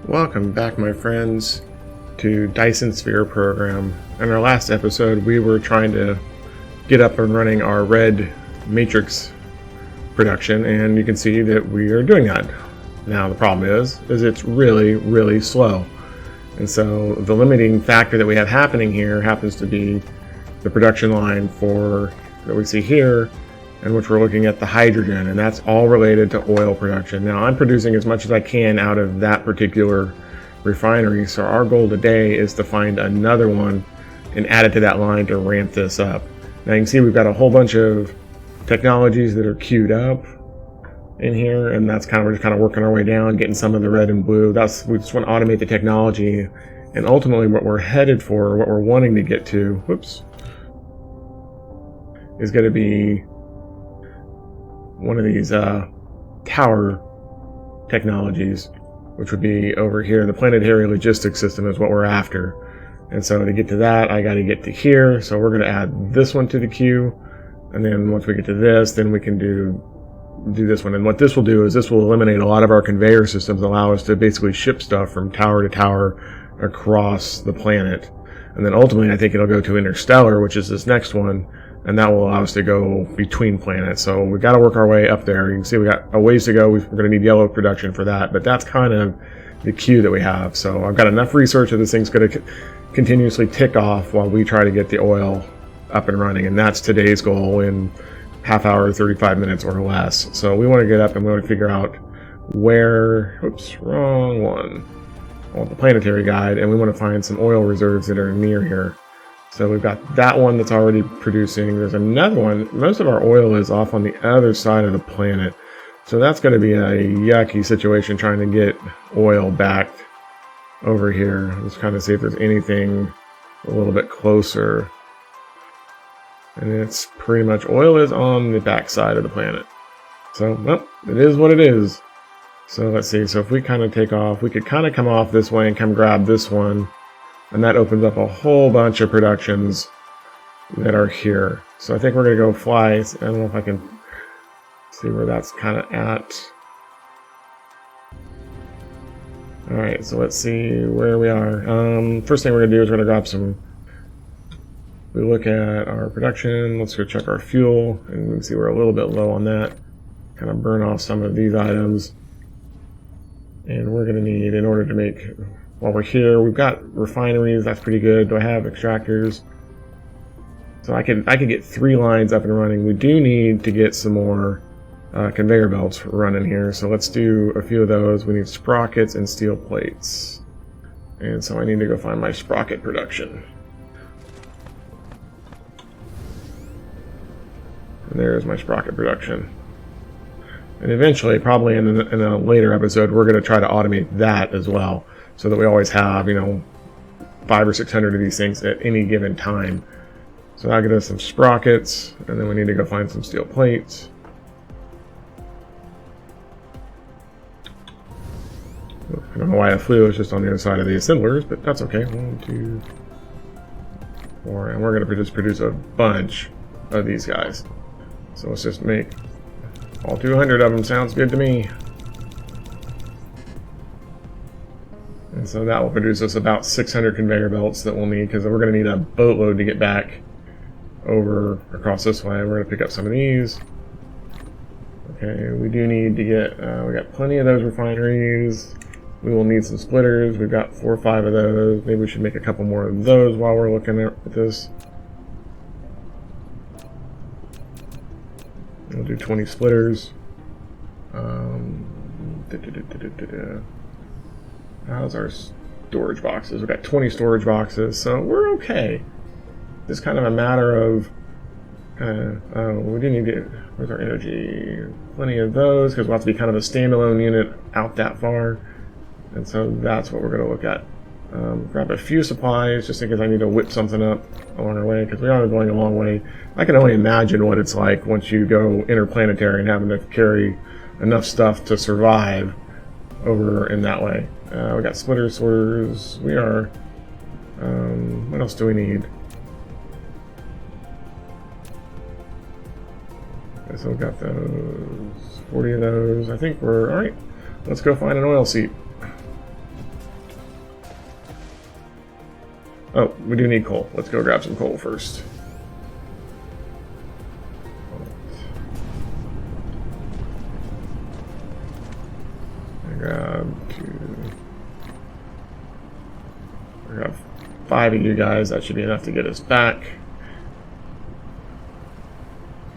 Welcome back, my friends, to Dyson Sphere program. In our last episode, we were trying to get up and running our red matrix production, and you can see that we are doing that. Now the problem is it's really slow. And so the limiting factor that we have happening here happens to be the production line for that we see here, in which we're looking at the hydrogen, and that's all related to oil production. Now I'm producing as much as I can out of that particular refinery, so our goal today is to find another one and add it to that line to ramp this up. Now you can see we've got a whole bunch of technologies that are queued up in here, and that's we're just kind of working our way down, getting some of the red and blue. We just want to automate the technology, and ultimately what we're headed for, what we're wanting to get to, is going to be one of these tower technologies, which would be over here. The planetary logistics system is what we're after. And so to get to that, I got to get to here. So we're going to add this one to the queue. And then once we get to this, then we can do this one. And what this will do is this will eliminate a lot of our conveyor systems, allow us to basically ship stuff from tower to tower across the planet. And then ultimately, I think it'll go to Interstellar, which is this next one. And that will allow us to go between planets. So we've got to work our way up there. You can see we got a ways to go. We're going to need yellow production for that, but that's kind of the queue that we have. So I've got enough research that this thing's going to continuously tick off while we try to get the oil up and running. And that's today's goal in half hour, 35 minutes or less. So we want to get up and we want to figure out where, wrong one. I want the planetary guide, and we want to find some oil reserves that are near here. So we've got that one that's already producing. There's another one. Most of our oil is off on the other side of the planet. So that's going to be a yucky situation trying to get oil back over here. Let's kind of see if there's anything a little bit closer. And it's pretty much oil is on the back side of the planet. So, well, it is what it is. So let's see. So if we kind of take off, we could kind of come off this way and come grab this one. And that opens up a whole bunch of productions that are here. So I think we're going to go fly. I don't know if I can see where that's kind of at. Alright, so let's see where we are. First thing we're going to do is we're going to grab some... We look at our production. Let's go check our fuel. And we can see we're a little bit low on that. Kind of burn off some of these items. And we're going to need, in order to make... While we're here, we've got refineries. That's pretty good. Do I have extractors? So I could get 3 lines up and running. We do need to get some more conveyor belts running here. So let's do a few of those. We need sprockets and steel plates. And so I need to go find my sprocket production. And there's my sprocket production. And eventually, probably in a later episode, we're going to try to automate that as well, so that we always have, 500 or 600 of these things at any given time. So that'll get us some sprockets, and then we need to go find some steel plates. I don't know why it flew, it's just on the other side of the assemblers, but that's okay. 1, 2, 4, and we're going to just produce a bunch of these guys. So let's just make all 200 of them. Sounds good to me. And so that will produce us about 600 conveyor belts that we'll need, because we're going to need a boatload to get back over across this way. We're going to pick up some of these. Okay, we do need to get, we got plenty of those refineries. We will need some splitters. We've got 4 or 5 of those. Maybe we should make a couple more of those while we're looking at this. We'll do 20 splitters. How's our storage boxes? We've got 20 storage boxes, so we're okay. It's kind of a matter of, we do need to, where's our energy? Plenty of those, because we'll have to be kind of a standalone unit out that far. And so that's what we're going to look at. Grab a few supplies, just in case I need to whip something up along our way, because we are going a long way. I can only imagine what it's like once you go interplanetary and having to carry enough stuff to survive over in that way. We got splitter sorters. We are... what else do we need? Okay, so we've got those. 40 of those. I think we're... Alright, let's go find an oil seep. Oh, we do need coal. Let's go grab some coal first. Grab 5 of you guys. That should be enough to get us back.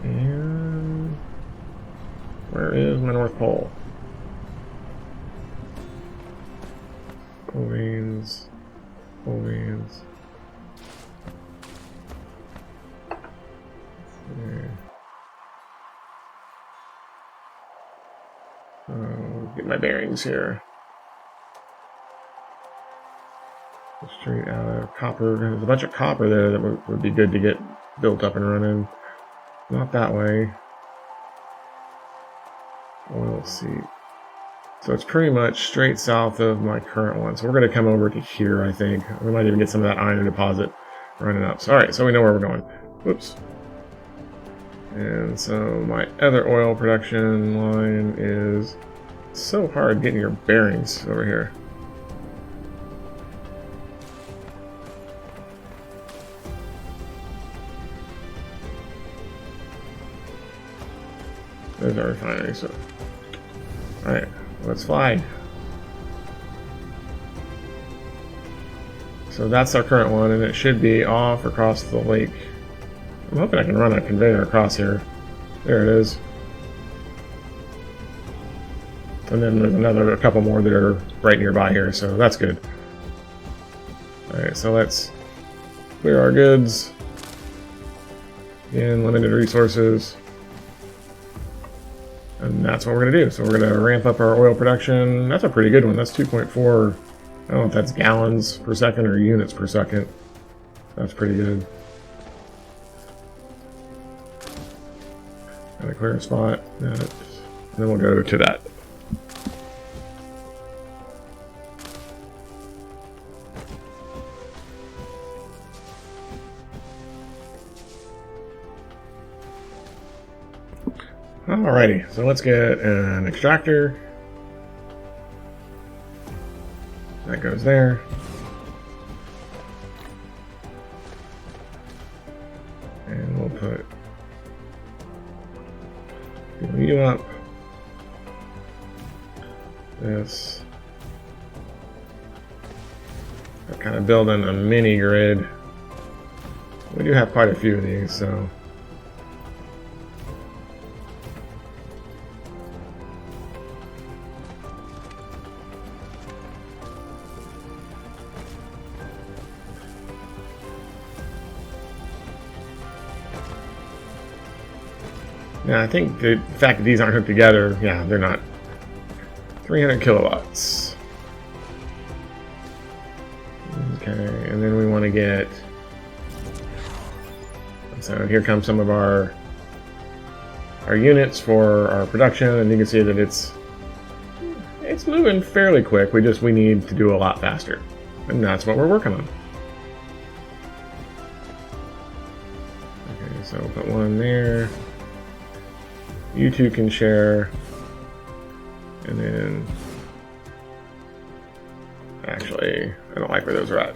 And where is my North Pole? Coal veins. Coal veins. Get my bearings here. Straight out of copper. There's a bunch of copper there that would be good to get built up and running. Not that way. Oil seep. So it's pretty much straight south of my current one. So we're going to come over to here, I think. We might even get some of that iron deposit running up. So, alright, so we know where we're going. Whoops. And so my other oil production line is so hard getting your bearings over here. There's our refinery, so. Alright, let's fly. So that's our current one, and it should be off across the lake. I'm hoping I can run a conveyor across here. There it is. And then there's a couple more that are right nearby here, so that's good. Alright, so let's clear our goods. Again, limited resources. And that's what we're going to do. So we're going to ramp up our oil production. That's a pretty good one. That's 2.4. I don't know if that's gallons per second or units per second. That's pretty good. Got a clear spot. And then we'll go to that. Alrighty, so let's get an extractor. That goes there. And we'll put you up. This. I'm kind of building a mini grid. We do have quite a few of these, so. Yeah, I think the fact that these aren't hooked together, yeah, they're not. 300 kilowatts. Okay, and then we want to get. So here comes some of our units for our production, and you can see that it's moving fairly quick. We need to do a lot faster, and that's what we're working on. Okay, so put one there. You two can share, and then actually, I don't like where those are at.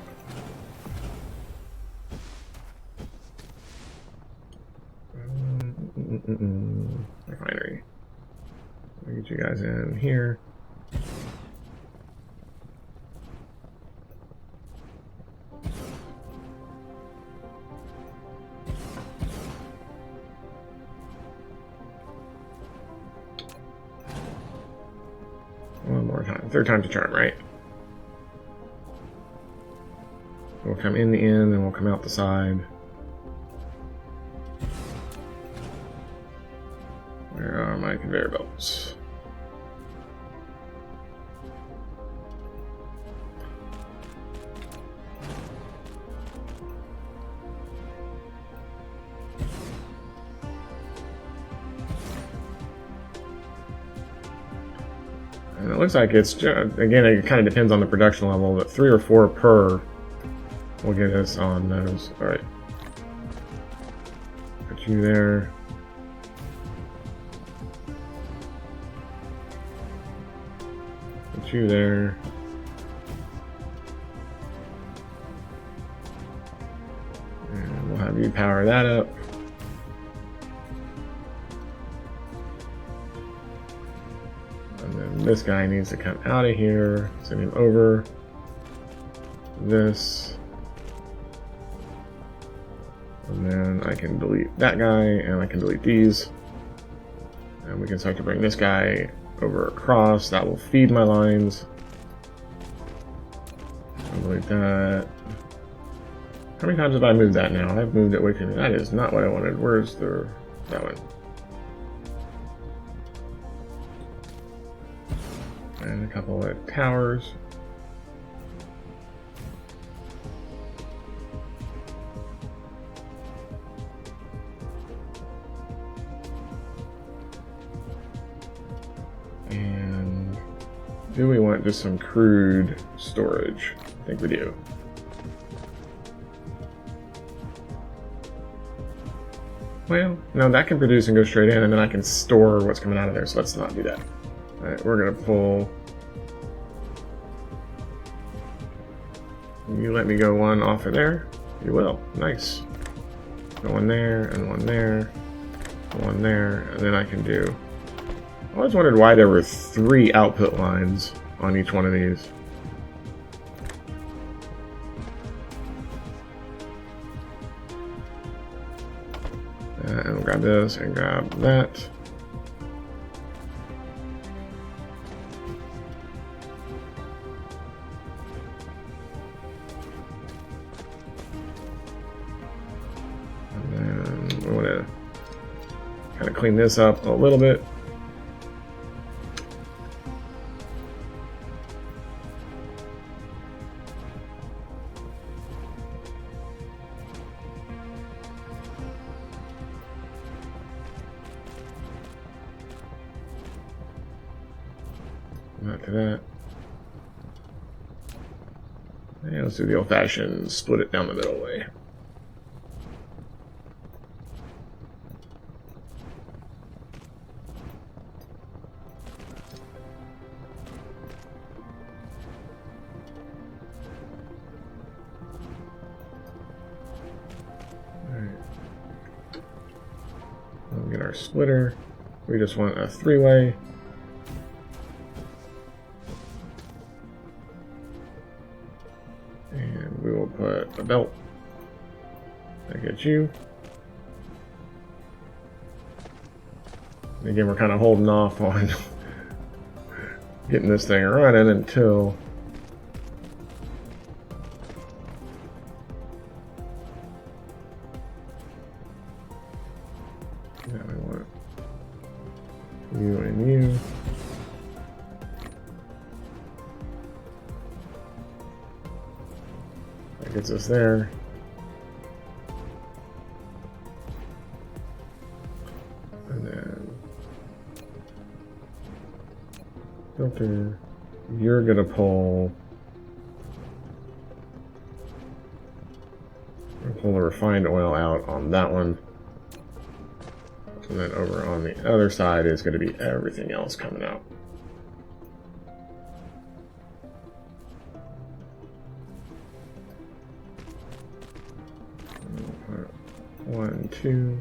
Refinery. I'll get you guys in here. One more time. Third time's a charm, right? We'll come in the end and we'll come out the side. Where are my conveyor belts? And it looks like it's just, again, it kind of depends on the production level, but 3 or 4 per will get us on those. Alright. Put you there. Put you there. And we'll have you power that up. And then this guy needs to come out of here. Send him over. This. And then I can delete that guy, and I can delete these. And we can start to bring this guy over across. That will feed my lines. I'll delete that. How many times have I moved that now? I've moved it way too many. That is not what I wanted. Where's that one? And a couple of towers. And do we want just some crude storage? I think we do. Well, no, that can produce and go straight in, and then I can store what's coming out of there, so let's not do that. Alright, we're going to pull... You let me go one off of there? You will. Nice. Go one there, and one there, one there, and then I can do... I always wondered why there were 3 output lines on each one of these. And we'll grab this and grab that. And then we want to kind of clean this up a little bit. Not to that. And let's do the old-fashioned split it down the middle way. Alright. We'll get our splitter. We just want a 3-way. And we will put a belt. I get you. And again, we're kind of holding off on getting this thing running until now we want you and you. That gets us there. And then filter. You're gonna pull the refined oil out on that one. And then over on the other side is going to be everything else coming out. One, two,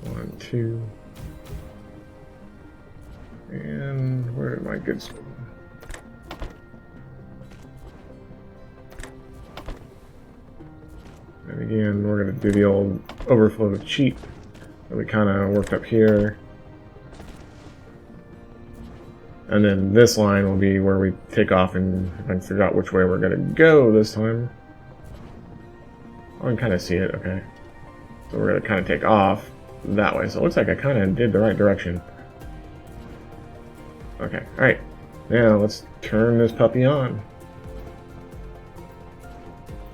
1, 2, and where did my goods? And again, we're going to do the old overflow cheap that we kind of worked up here. And then this line will be where we take off, and if I can figure out which way we're going to go this time. I can kind of see it, okay. So we're going to kind of take off that way. So it looks like I kind of did the right direction. Okay, alright. Now let's turn this puppy on.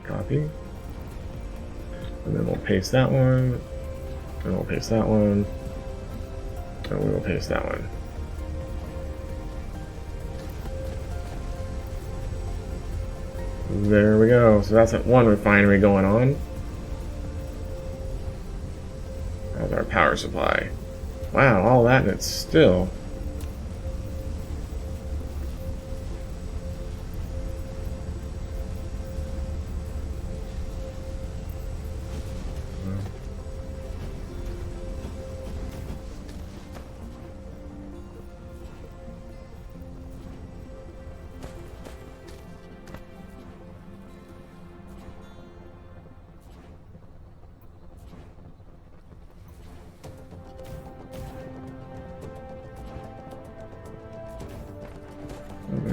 Copy. And then we'll paste that one. And we'll paste that one. And we will paste that one. There we go. So that's one refinery going on. That's our power supply. Wow, all that and it's still.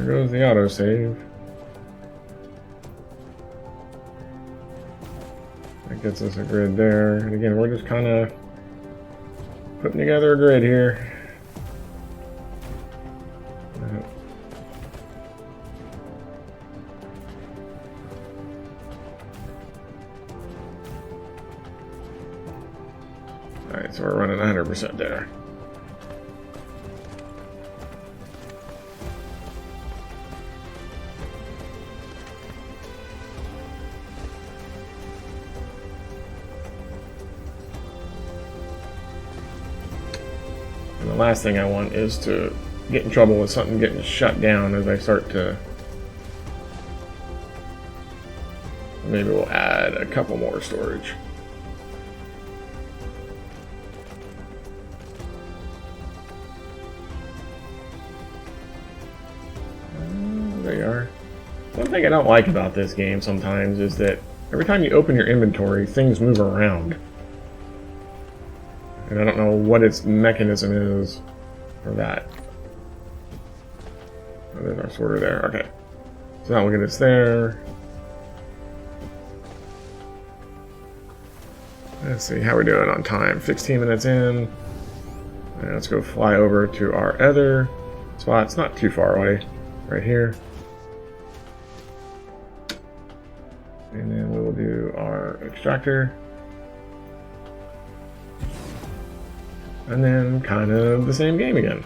goes the autosave. That gets us a grid there. And again, we're just kind of putting together a grid here. Alright, so we're running 100% there. And the last thing I want is to get in trouble with something getting shut down as I start to... Maybe we'll add a couple more storage. There you are. One thing I don't like about this game sometimes is that every time you open your inventory, things move around. And I don't know what its mechanism is for that. Oh, there's our sorter there. Okay. So now we'll get us there. Let's see how we're doing on time. 16 minutes in. And let's go fly over to our other spot. It's not too far away. Right here. And then we will do our extractor. And then kind of the same game again.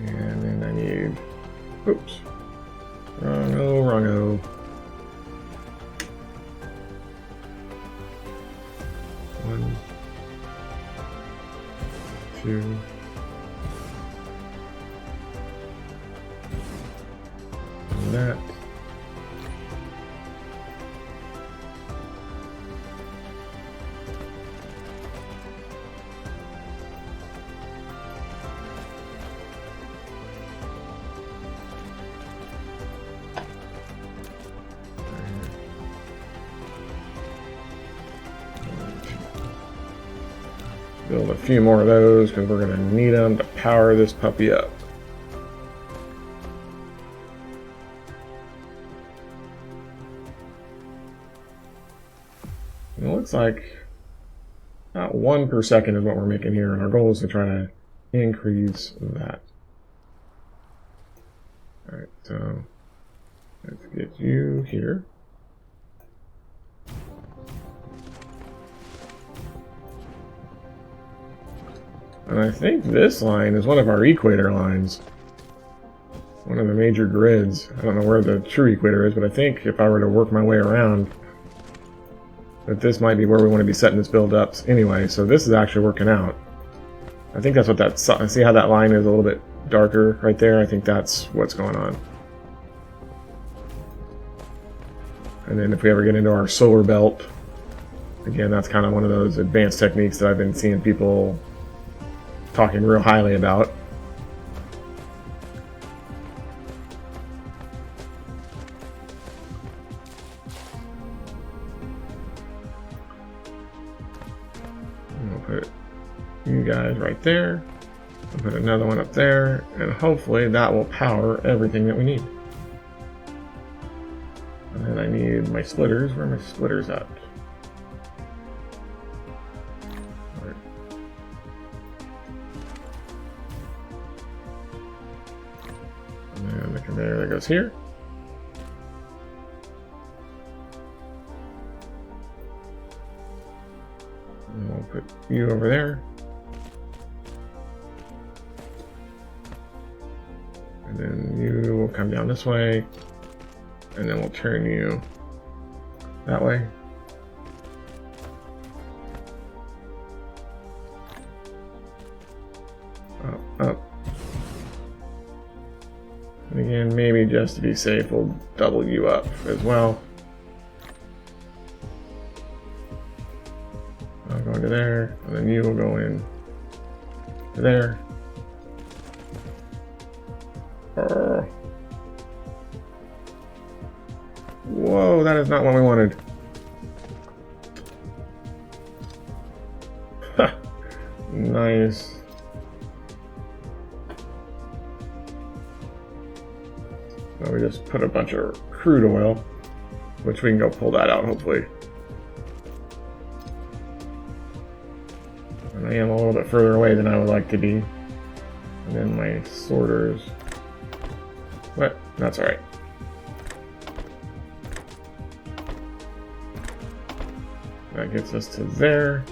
And then I need, oops, wrongo. One, two, and that. Build a few more of those because we're going to need them to power this puppy up. And it looks like about 1 per second is what we're making here, and our goal is to try to increase that. Alright, so let's get you here. And I think this line is one of our equator lines. One of the major grids. I don't know where the true equator is, but I think if I were to work my way around, that this might be where we want to be setting this build up anyway. So this is actually working out. I think that's what that... See how that line is a little bit darker right there? I think that's what's going on. And then if we ever get into our solar belt, again, that's kind of one of those advanced techniques that I've been seeing people talking real highly about. And we'll put you guys right there. We'll put another one up there, and hopefully that will power everything that we need. And then I need my splitters. Where are my splitters at? And the conveyor that goes here. And we'll put you over there. And then you will come down this way. And then we'll turn you that way. Up. And again, maybe just to be safe, we'll double you up as well. I'm going into there, and then you will go in to there. Whoa, that is not what we wanted. Nice. Now we just put a bunch of crude oil, which we can go pull that out hopefully. And I am a little bit further away than I would like to be. And then my sorters. What? That's alright. That gets us to there.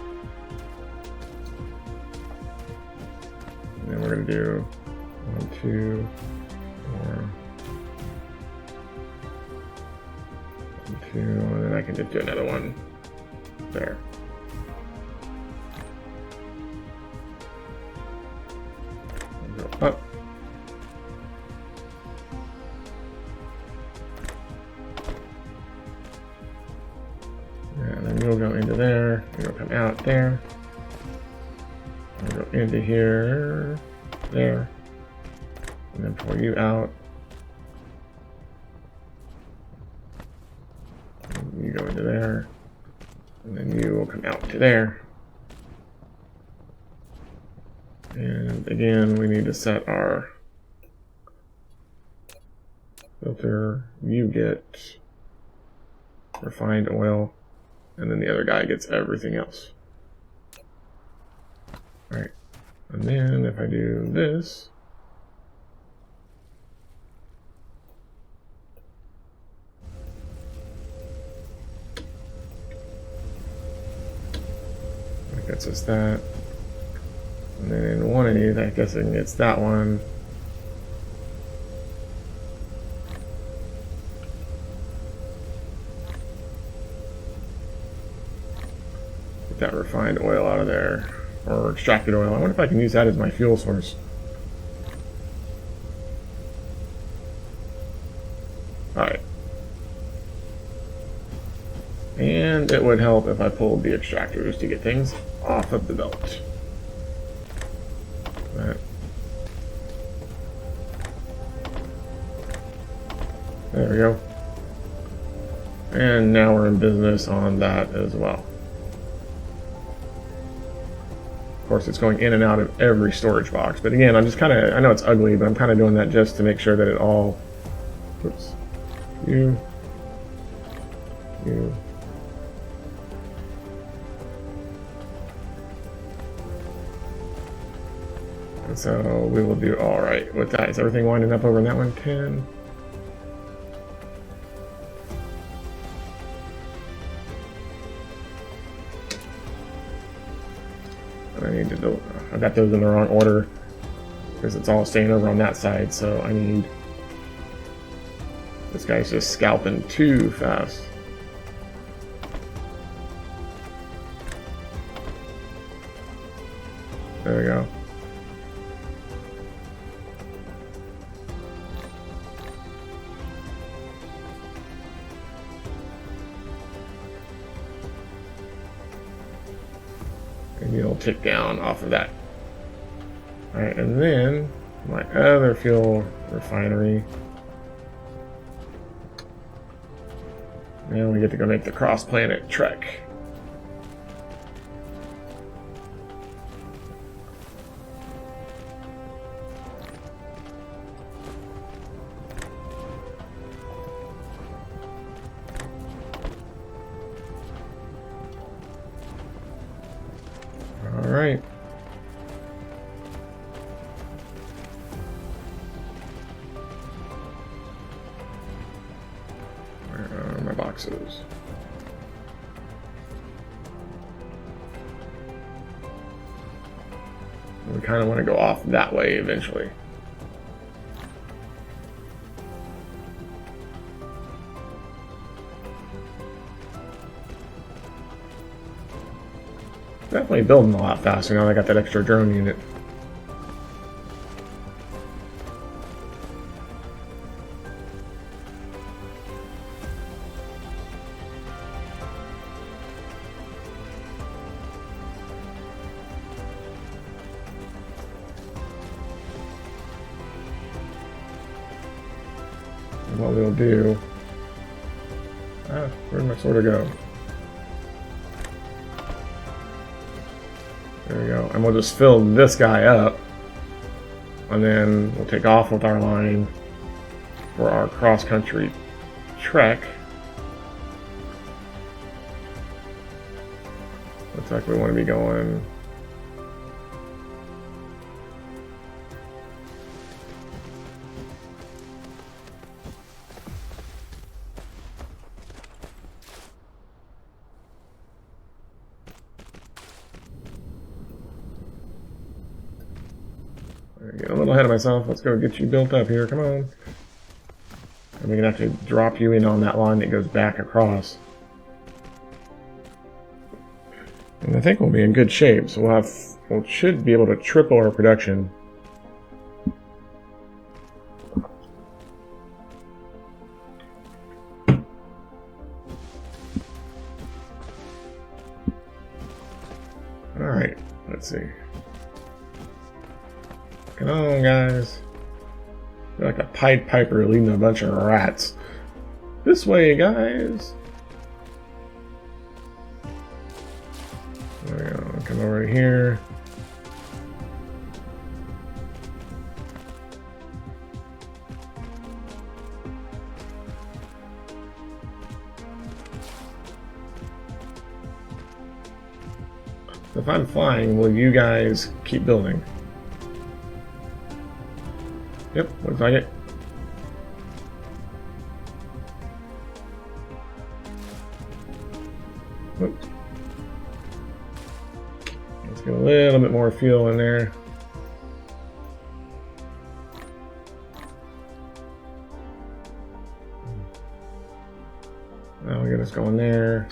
And then we're going to do 1, 2, 4, 1, 2, and then I can just do another one there. Go up. And then you'll go into there, you'll come out there. We'll go into here, there, and then pull you out. And you go into there, and then you will come out to there. And again, we need to set our filter. You get refined oil, and then the other guy gets everything else. Alright, and then if I do this, that gets us that. And then in one of these, I guess it's that one. Get that refined oil out of there. Or extracted oil. I wonder if I can use that as my fuel source. Alright. And it would help if I pulled the extractors to get things off of the belt. That. There we go. And now we're in business on that as well. Of course, it's going in and out of every storage box. But again, I'm just kind of, I know it's ugly, but I'm kind of doing that just to make sure that it all, oops, you. And so we will do all right with that. Is everything winding up over in that one? 10. I need to do, I got those in the wrong order because it's all staying over on that side, so I need, this guy's just scalping too fast. There we go. And you'll tick down off of that. Alright, and then my other fuel refinery. Now we get to go make the cross-planet trek. Alright. Where are my boxes? We kind of want to go off that way eventually. Definitely building a lot faster now that I got that extra drone unit. And what we'll do... where'd my sword go? There we go. And we'll just fill this guy up. And then we'll take off with our line for our cross-country trek. Looks like we want to be going... Getting a little ahead of myself. Let's go get you built up here. Come on. And we're going to have to drop you in on that line that goes back across. And I think we'll be in good shape. So we should be able to triple our production. Alright, let's see. Come on, guys. You're like a Pied Piper leading a bunch of rats. This way, guys. There we go. Come over here. If I'm flying, will you guys keep building? Yep, looks like it. Oops. Let's get a little bit more fuel in there. That'll get us going there.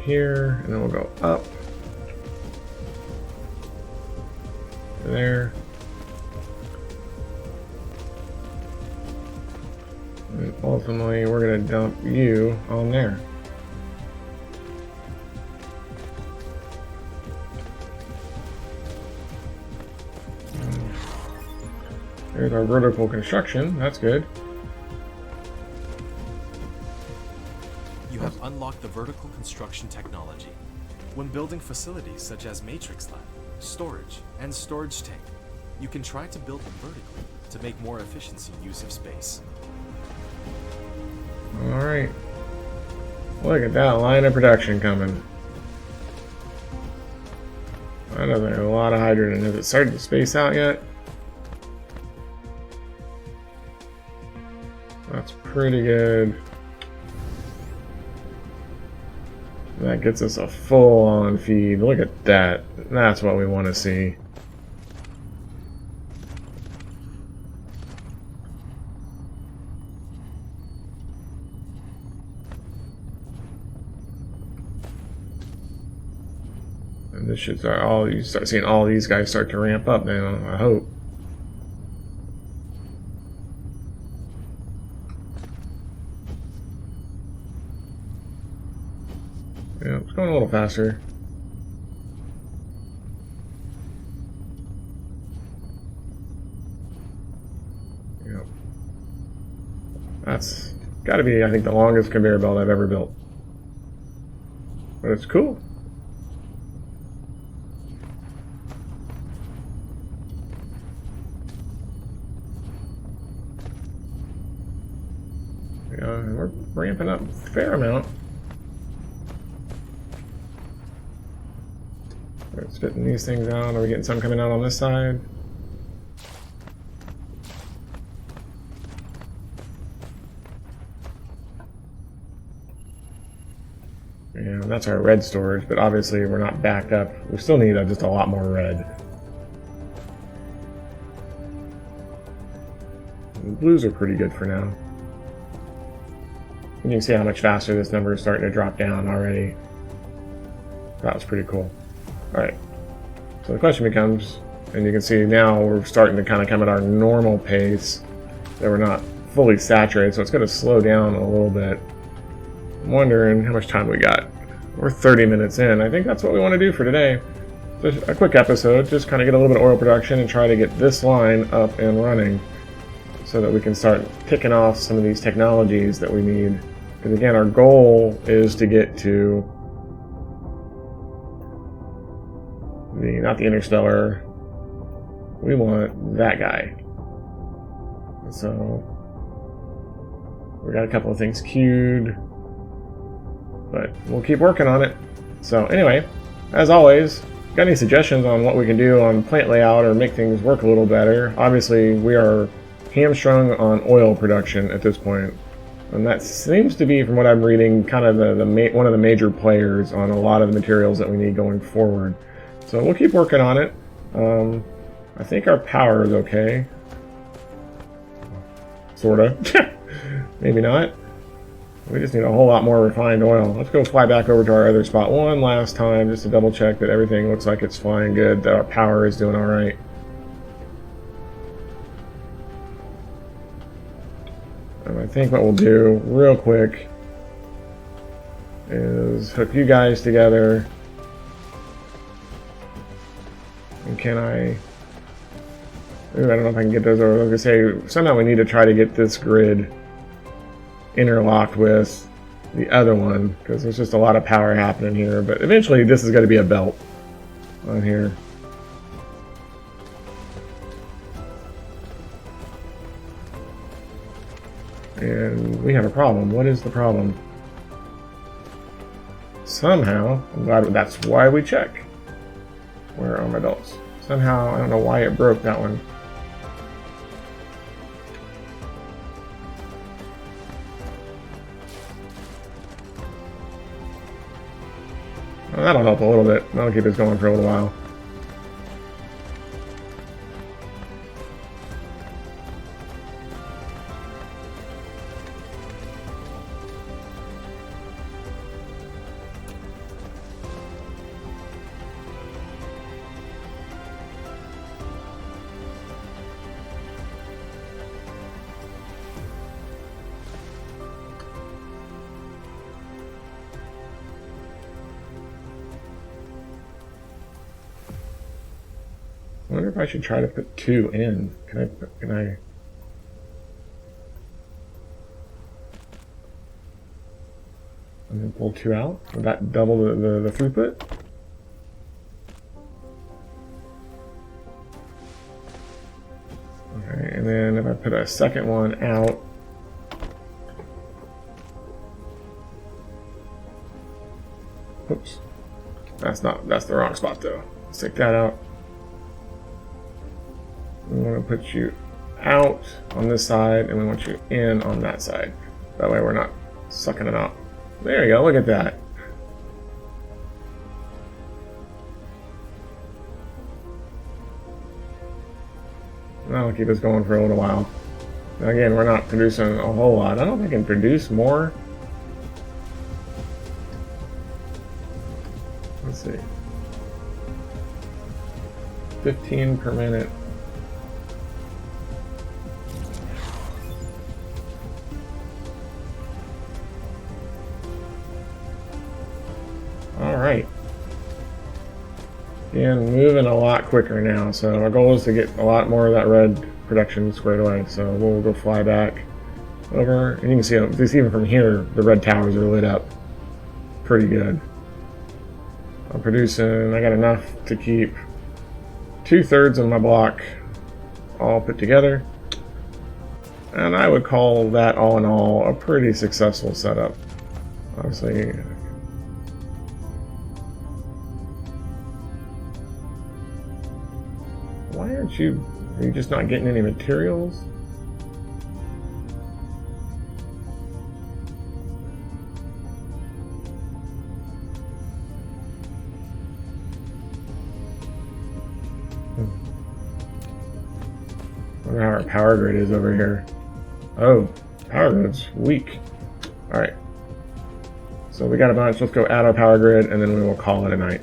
Here, and then we'll go up to there, and ultimately we're going to dump you on there. There's our vertical construction. That's good. You have unlocked the vertical construction technology. When building facilities such as Matrix Lab, storage, and storage tank, you can try to build them vertically to make more efficiency use of space. Alright. Look at that line of production coming. I know there's a lot of hydrogen. Has it started to space out yet? That's pretty good. That gets us a full-on feed. Look at that. That's what we want to see. And this should start you start seeing all these guys start to ramp up now, I hope. Yeah, it's going a little faster. Yep. That's got to be, I think, the longest conveyor belt I've ever built. But it's cool. Yeah, and we're ramping up a fair amount. We're spitting these things out. Are we getting some coming out on this side? Yep. And that's our red storage, but obviously we're not backed up. We still need just a lot more red. The blues are pretty good for now. You can see how much faster this number is starting to drop down already. That was pretty cool. Alright, so the question becomes, and you can see now we're starting to kind of come at our normal pace, that we're not fully saturated, so it's going to slow down a little bit. I'm wondering how much time we got. We're 30 minutes in. I think that's what we want to do for today. Just a quick episode, just kind of get a little bit of oil production and try to get this line up and running so that we can start picking off some of these technologies that we need. Because again, our goal is to get to not the interstellar, we want that guy. So we got a couple of things queued, but we'll keep working on it. So anyway, as always, got any suggestions on what we can do on plant layout or make things work a little better? Obviously, we are hamstrung on oil production at this point, and that seems to be, from what I'm reading, kind of one of the major players on a lot of the materials that we need going forward. So we'll keep working on it. I think our power is okay. Sorta. Maybe not. We just need a whole lot more refined oil. Let's go fly back over to our other spot one last time just to double check that everything looks like it's flying good, that our power is doing alright. And I think what we'll do real quick is hook you guys together. And can I... Ooh, I don't know if I can get those over. I was going to say, somehow we need to try to get this grid interlocked with the other one, because there's just a lot of power happening here. But eventually this is going to be a belt on here. And we have a problem. What is the problem? Somehow, I'm glad that's why we check. Where are my belts? Somehow, I don't know why it broke that one. Well, that'll help a little bit. That'll keep us going for a little while. I wonder if I should try to put 2 in. Can I? And then pull 2 out? Would that double the throughput? Okay, and then if I put a second one out, oops, that's the wrong spot though. Let's take that out. We want to put you out on this side, and we want you in on that side. That way we're not sucking it out. There you go, look at that. That'll keep us going for a little while. Now again, we're not producing a whole lot. I don't think I can produce more. Let's see. 15 per minute. Alright. And moving a lot quicker now, so our goal is to get a lot more of that red production squared away. So we'll go fly back over, and you can see just even from here, the red towers are lit up pretty good. I'm producing, I got enough to keep 2/3 of my block all put together. And I would call that all in all a pretty successful setup. Obviously, why are you just not getting any materials? Wonder how our power grid is over here. Oh, power grid's weak. Alright. So we got a bunch. Let's go add our power grid and then we will call it a night.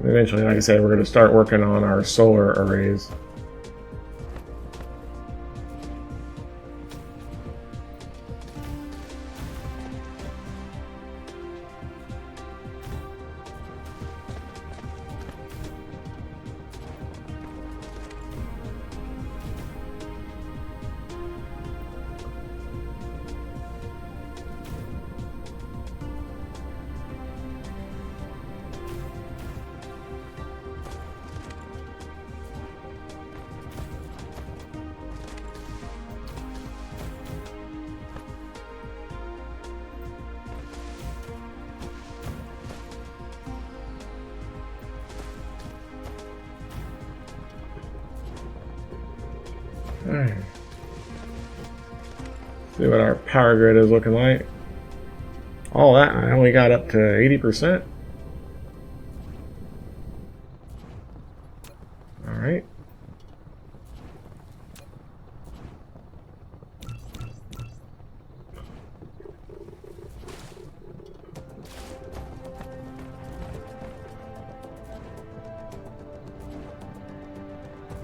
And eventually, like I said, we're going to start working on our solar arrays. Alright. See what our power grid is looking like. All that, I only got up to 80%. Alright.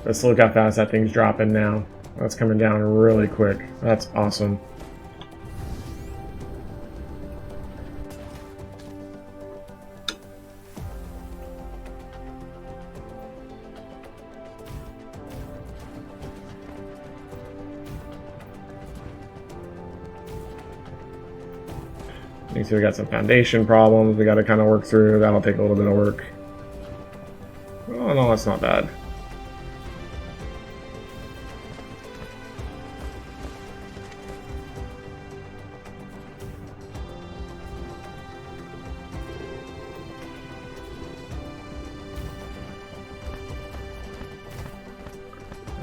Let's look how fast that thing's dropping now. That's coming down really quick. That's awesome. You see we got some foundation problems we got to kind of work through. That'll take a little bit of work. Oh no, that's not bad.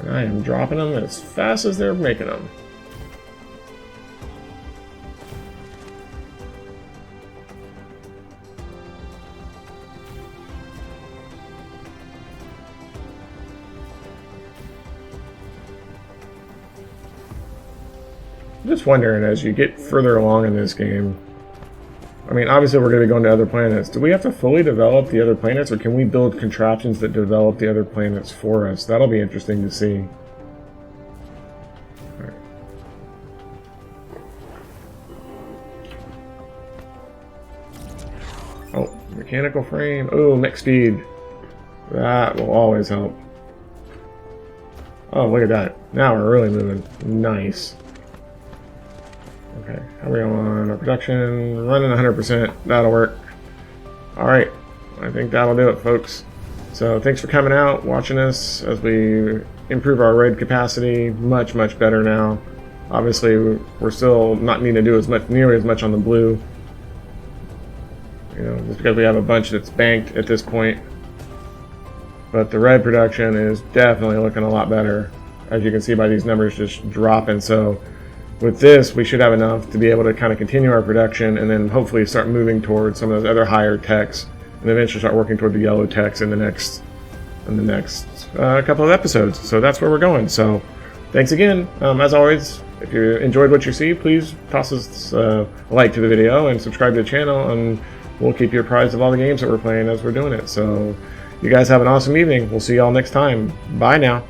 I am dropping them as fast as they're making them. I'm just wondering, as you get further along in this game, I mean, obviously we're going to be going to other planets. Do we have to fully develop the other planets, or can we build contraptions that develop the other planets for us? That'll be interesting to see. Right. Oh, mechanical frame. Oh, mech speed. That will always help. Oh, look at that. Now we're really moving. Nice. Okay, how are we on our production? Running 100%. That'll work. Alright, I think that'll do it, folks. So thanks for coming out, watching us as we improve our raid capacity. Much, much better now. Obviously, we're still not needing to do nearly as much on the blue. You know, just because we have a bunch that's banked at this point. But the red production is definitely looking a lot better, as you can see by these numbers just dropping. So with this, we should have enough to be able to kind of continue our production and then hopefully start moving towards some of those other higher techs and eventually start working toward the yellow techs in the next couple of episodes. So that's where we're going. So thanks again. As always, if you enjoyed what you see, please toss us a like to the video and subscribe to the channel, and we'll keep you apprised of all the games that we're playing as we're doing it. So you guys have an awesome evening. We'll see y'all next time. Bye now.